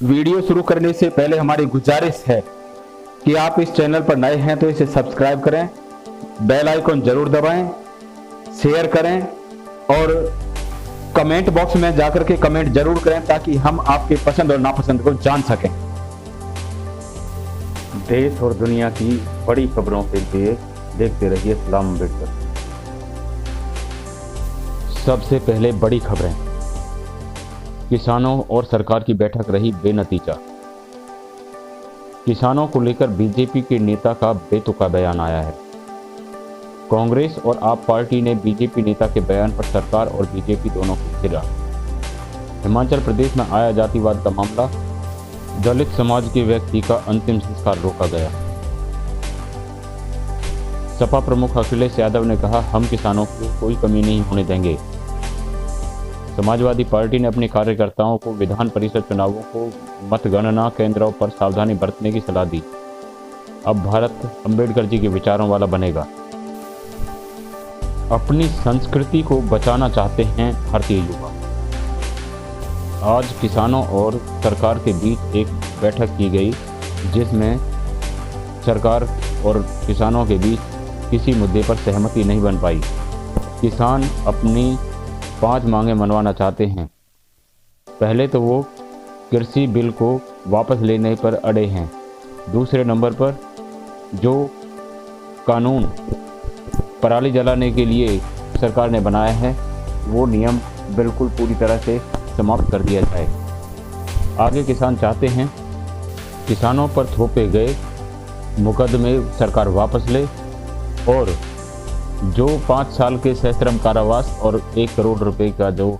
Video शुरू करने से पहले हमारी गुजारिश है कि आप इस चैनल पर नए हैं तो इसे सब्सक्राइब करें, बेल आइकन जरूर दबाएं, शेयर करें और कमेंट बॉक्स में जाकर के कमेंट जरूर करें ताकि हम आपके पसंद और नापसंद को जान सकें। देश और दुनिया की बड़ी खबरों के लिए देखते रहिए सलाम अम्बेडकर। सबसे पहले बड़ी खबरें। किसानों और सरकार की बैठक रही बेनतीजा। किसानों को लेकर बीजेपी के नेता का बेतुका बयान आया है। कांग्रेस और आप पार्टी ने बीजेपी नेता के बयान पर सरकार और बीजेपी दोनों को घेरा। हिमाचल प्रदेश में आया जातिवाद का मामला, दलित समाज के व्यक्ति का अंतिम संस्कार रोका गया। सपा प्रमुख अखिलेश यादव ने कहा, हम किसानों को कोई कमी नहीं होने देंगे। समाजवादी पार्टी ने अपने कार्यकर्ताओं को विधान परिषद चुनावों को मतगणना केंद्रों पर सावधानी बरतने की सलाह दी। अब भारत अंबेडकर जी के विचारों वाला बनेगा। अपनी संस्कृति को बचाना चाहते हैं भारतीय युवा। आज किसानों और सरकार के बीच एक बैठक की गई जिसमें सरकार और किसानों के बीच किसी मुद्दे पर सहमति नहीं बन पाई। किसान अपनी 5 मांगें मनवाना चाहते हैं। पहले तो वो कृषि बिल को वापस लेने पर अड़े हैं। दूसरे नंबर पर जो कानून पराली जलाने के लिए सरकार ने बनाया है वो नियम बिल्कुल पूरी तरह से समाप्त कर दिया जाए। आगे किसान चाहते हैं किसानों पर थोपे गए मुकदमे सरकार वापस ले और जो 5 साल के सश्रम कारावास और 1 करोड़ रुपए का जो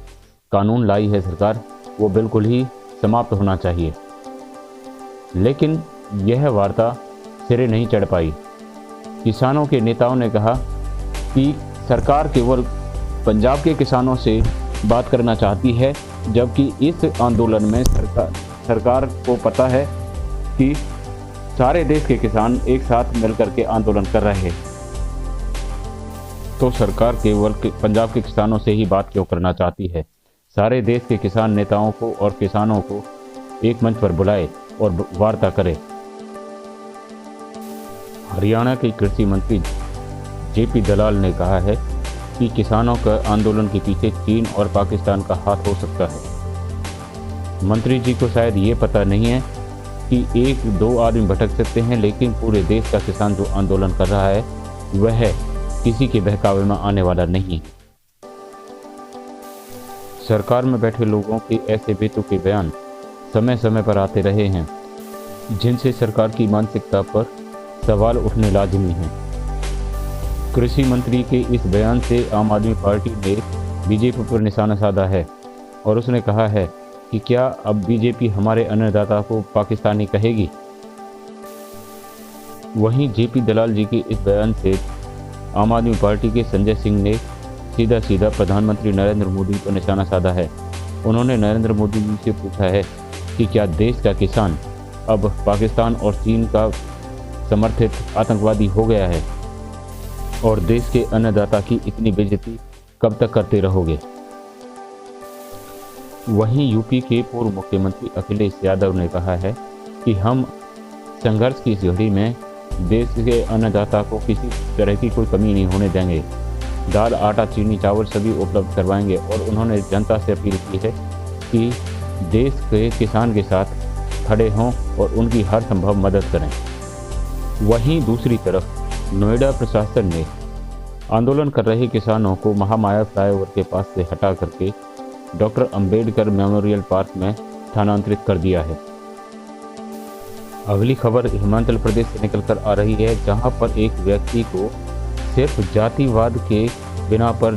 कानून लाई है सरकार वो बिल्कुल ही समाप्त होना चाहिए। लेकिन यह वार्ता सिरे नहीं चढ़ पाई। किसानों के नेताओं ने कहा कि सरकार केवल पंजाब के किसानों से बात करना चाहती है, जबकि इस आंदोलन में सरकार को पता है कि सारे देश के किसान एक साथ मिलकर के आंदोलन कर रहे हैं, तो सरकार केवल पंजाब के किसानों से ही बात क्यों करना चाहती है। सारे देश के किसान नेताओं को और किसानों को एक मंच पर बुलाए और वार्ता करे। हरियाणा के कृषि मंत्री जेपी दलाल ने कहा है कि किसानों का आंदोलन के पीछे चीन और पाकिस्तान का हाथ हो सकता है। मंत्री जी को शायद ये पता नहीं है कि 1-2 आदमी भटक सकते हैं, लेकिन पूरे देश का किसान जो आंदोलन कर रहा है वह किसी के बहकावे में आने वाला नहीं। सरकार में बैठे लोगों के ऐसे बेतुके बयान समय समय पर आते रहे हैं जिनसे सरकार की मानसिकता पर सवाल उठने लाजिमी हैं। कृषि मंत्री के इस बयान से आम आदमी पार्टी ने बीजेपी पर निशाना साधा है और उसने कहा है कि क्या अब बीजेपी हमारे अन्नदाता को पाकिस्तानी कहेगी। वहीं जेपी दलाल जी के इस बयान से आम आदमी पार्टी के संजय सिंह ने सीधा सीधा प्रधानमंत्री नरेंद्र मोदी को निशाना साधा है। उन्होंने नरेंद्र मोदी जी से पूछा है कि क्या देश का किसान अब पाकिस्तान और चीन का समर्थित आतंकवादी हो गया है और देश के अन्नदाता की इतनी बेइज्जती कब तक करते रहोगे। वहीं यूपी के पूर्व मुख्यमंत्री अखिलेश यादव ने कहा है कि हम संघर्ष की इस घड़ी में देश के अन्नदाता को किसी तरह की कोई कमी नहीं होने देंगे। दाल, आटा, चीनी, चावल सभी उपलब्ध करवाएंगे और उन्होंने जनता से अपील की है कि देश के किसान के साथ खड़े हों और उनकी हर संभव मदद करें। वहीं दूसरी तरफ नोएडा प्रशासन ने आंदोलन कर रहे किसानों को महामाया फ्लाईओवर के पास से हटा करके डॉक्टर अंबेडकर मेमोरियल पार्क में स्थानांतरित कर दिया है। अगली खबर हिमाचल प्रदेश से निकलकर आ रही है, जहां पर एक व्यक्ति को सिर्फ जातिवाद के बिना पर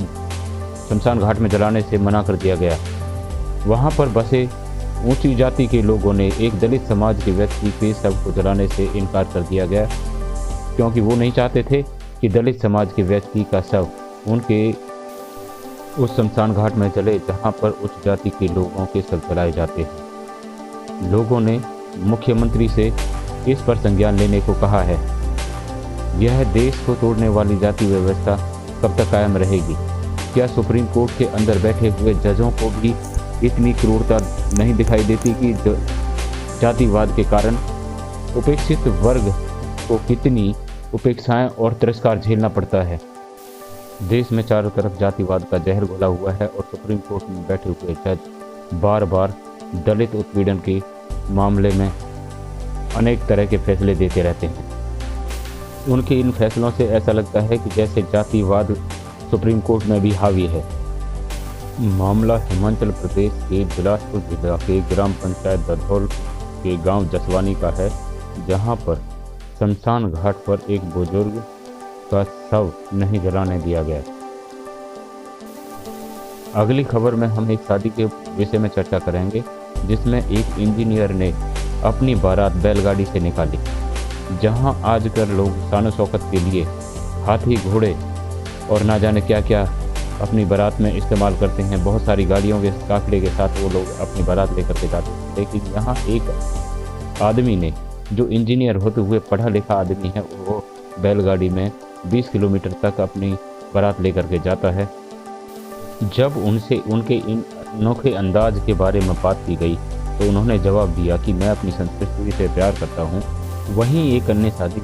शमशान घाट में जलाने से मना कर दिया गया। वहां पर बसे ऊंची जाति के लोगों ने एक दलित समाज के व्यक्ति के शव को जलाने से इनकार कर दिया गया, क्योंकि वो नहीं चाहते थे कि दलित समाज के व्यक्ति का शव उनके उस शमशान घाट में जले जहां पर उच्च जाति के लोगों के शव जलाए जाते हैं। लोगों ने मुख्यमंत्री से इस पर संज्ञान लेने को कहा है। यह देश को तोड़ने वाली जाति व्यवस्था कब तक कायम रहेगी? क्या सुप्रीम कोर्ट के अंदर बैठे हुए जजों को भी इतनी क्रूरता नहीं दिखाई देती कि जातिवाद के कारण उपेक्षित वर्ग को कितनी उपेक्षाएं और तिरस्कार झेलना पड़ता है। देश में चारों तरफ जातिवाद का जहर घोला हुआ है और सुप्रीम कोर्ट में बैठे हुए जज बार बार दलित उत्पीड़न के मामले में अनेक तरह के फैसले देते रहते हैं। उनके इन फैसलों से ऐसा लगता है कि जैसे जातिवाद सुप्रीम कोर्ट में भी हावी है। मामला हिमाचल प्रदेश के बिलासपुर जिला के ग्राम पंचायत दधौल के गांव जसवानी का है, जहां पर शमशान घाट पर एक बुजुर्ग का शव नहीं जलाने दिया गया। अगली खबर में हम एक शादी के विषय में चर्चा करेंगे, जिसमें एक इंजीनियर ने अपनी बारात बैलगाड़ी से निकाली। जहां आजकल लोग शान शौकत के लिए हाथी, घोड़े और ना जाने क्या क्या अपनी बारात में इस्तेमाल करते हैं, बहुत सारी गाड़ियों के काफिले के साथ वो लोग अपनी बारात लेकर के जाते हैं। लेकिन यहाँ एक आदमी ने, जो इंजीनियर होते हुए पढ़ा लिखा आदमी है, वो बैलगाड़ी में 20 किलोमीटर तक अपनी बारात लेकर के जाता है। जब उनसे उनके इन अनोखे अंदाज के बारे में बात की गई तो उन्होंने जवाब दिया कि मैं अपनी संस्कृति से प्यार करता हूँ। वहीं एक अन्य शादी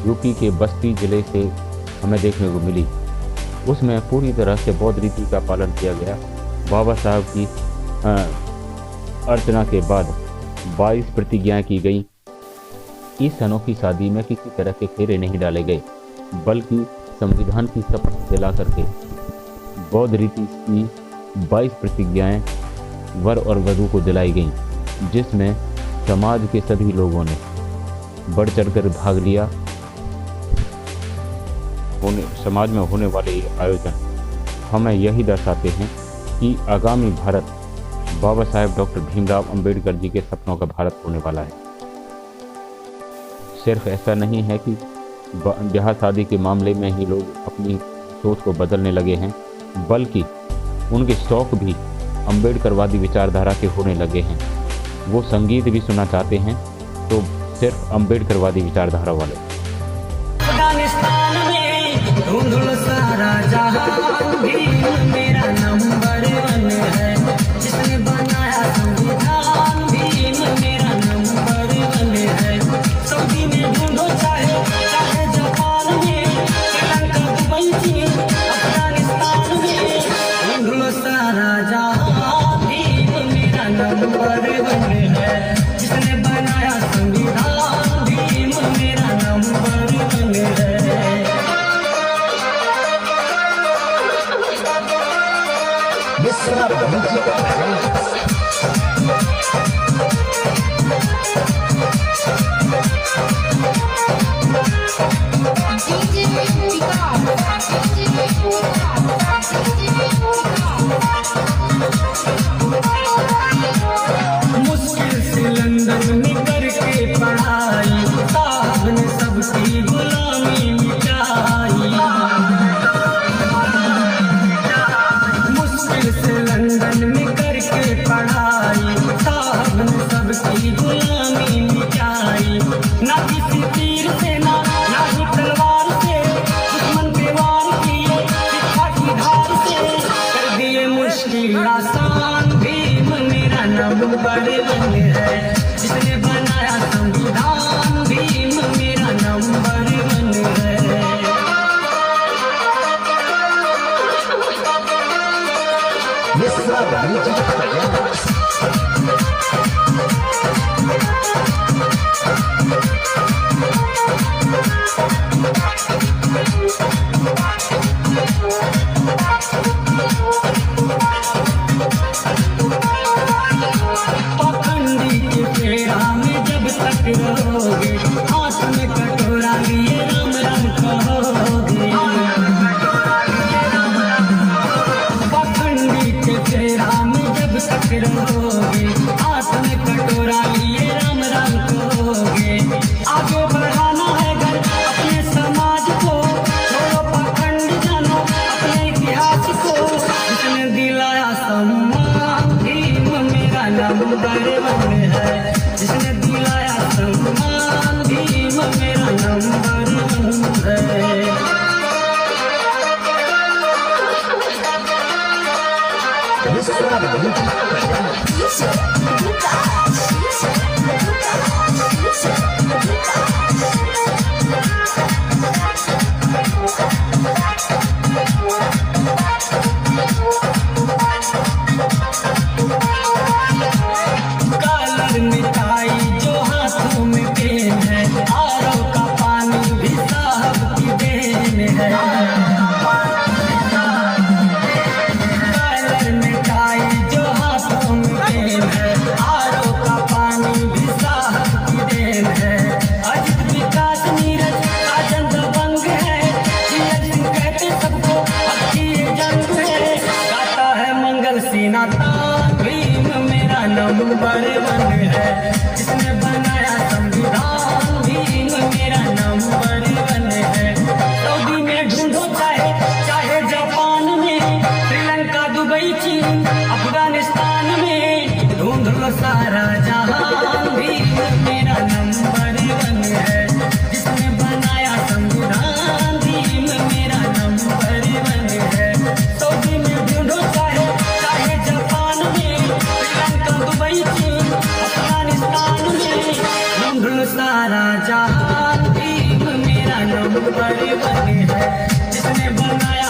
यूपी के बस्ती जिले से हमें देखने को मिली। उसमें पूरी तरह से बौद्ध रीति का पालन किया गया। बाबा साहब की अर्चना के बाद 22 प्रतिज्ञाएं की गई। इस अनोखी शादी में किसी तरह के फेरे नहीं डाले गए, बल्कि संविधान की शपथ दिला करके बौद्ध रीति की 22 प्रतिज्ञाएं वर और वधू को दिलाई गईं, जिसमें समाज के सभी लोगों ने बढ़ चढ़कर भाग लिया। समाज में होने वाले ये आयोजन हमें यही दर्शाते हैं कि आगामी भारत बाबा साहेब डॉक्टर भीमराव अंबेडकर जी के सपनों का भारत होने वाला है। सिर्फ ऐसा नहीं है कि ब्याह शादी के मामले में ही लोग अपनी सोच को बदलने लगे हैं, बल्कि उनके शौक भी अंबेडकरवादी विचारधारा के होने लगे हैं। वो संगीत भी सुनना चाहते हैं, तो सिर्फ अंबेडकरवादी विचारधारा वाले। ढूंढ सारा जहां भी मेरा नंबर 1 है, जिसने बनाया संविधान भी मेरा नंबर 1 है। सऊदी में ढूंढो चाहे जापान में, श्रीलंका, दुबई चीन, अफगानिस्तान में, ढूंढो सारा जहां भी मेरा नंबर 1 है, जिसने बनाया संविधान भी मेरा नंबर 1 है। मुश्किल से लंदन में करके पढ़ाई, साहब ने सबकी गुलामी मिटाई। मुश्किल से लंदन में करके पढ़ाई, साहब ने सबकी गुलामी मिटाई। ना किसी तीर से ना ही तलवार से, दुश्मन पे वार किए शिक्षा की धार से, कर दिए मुश्किल आसान। भीम मेरा नंबर 1 है, जिसने बनाया संविधान। भीम मेरा नंबर 1 है। पाखंडी के फेरा में जब तक रहोगे, हाथ में कटोरा लिए राम राम कहोगे। पाखंडी के फेरा में जब तक रहोगे, हाथ में कटोरा लिए राम राम कहोगे। आगे बढ़ाना है घर अपने समाज को, छोड़ो पाखंड, जानो अपने इतिहास को, जिसने दिलाया सम्मान। भीम मेरा नंबर 1 है, जिसने दिलाया सम्मान। भीम मेरा नंबर 1 है। This is कलर मिठाई जो हाथों में पेन है, आरओ का पानी भी साहब की देन है। कलर मिठाई जो हाथों में पेन है, आरओ का पानी भी साहब की देन है। अजित विकास नीरज राजन दबंग है, जीएल सिंह कहते सबको अब की ये जंग है। गाता है मंगल सेना तान, भीम मेरा नंबर 1 है, जिसने बनाया संविधान, भीम मेरा नंबर 1 है। सऊदी में ढूंढो चाहे जापान में, श्रीलंका दुबई चीन अफगानिस्तान में, ढूंढ लो सारा जहान, भीम मेरा नंबर 1 है, जिसने बनाया संविधान, भीम मेरा नंबर 1 है। सऊदी में ढूंढो चाहे जापान में, श्रीलंका दुबई चीन अफगानिस्तान में, ढूंढ लो सारा जहान, भीम मेरा नंबर 1 है, जिसने बनाया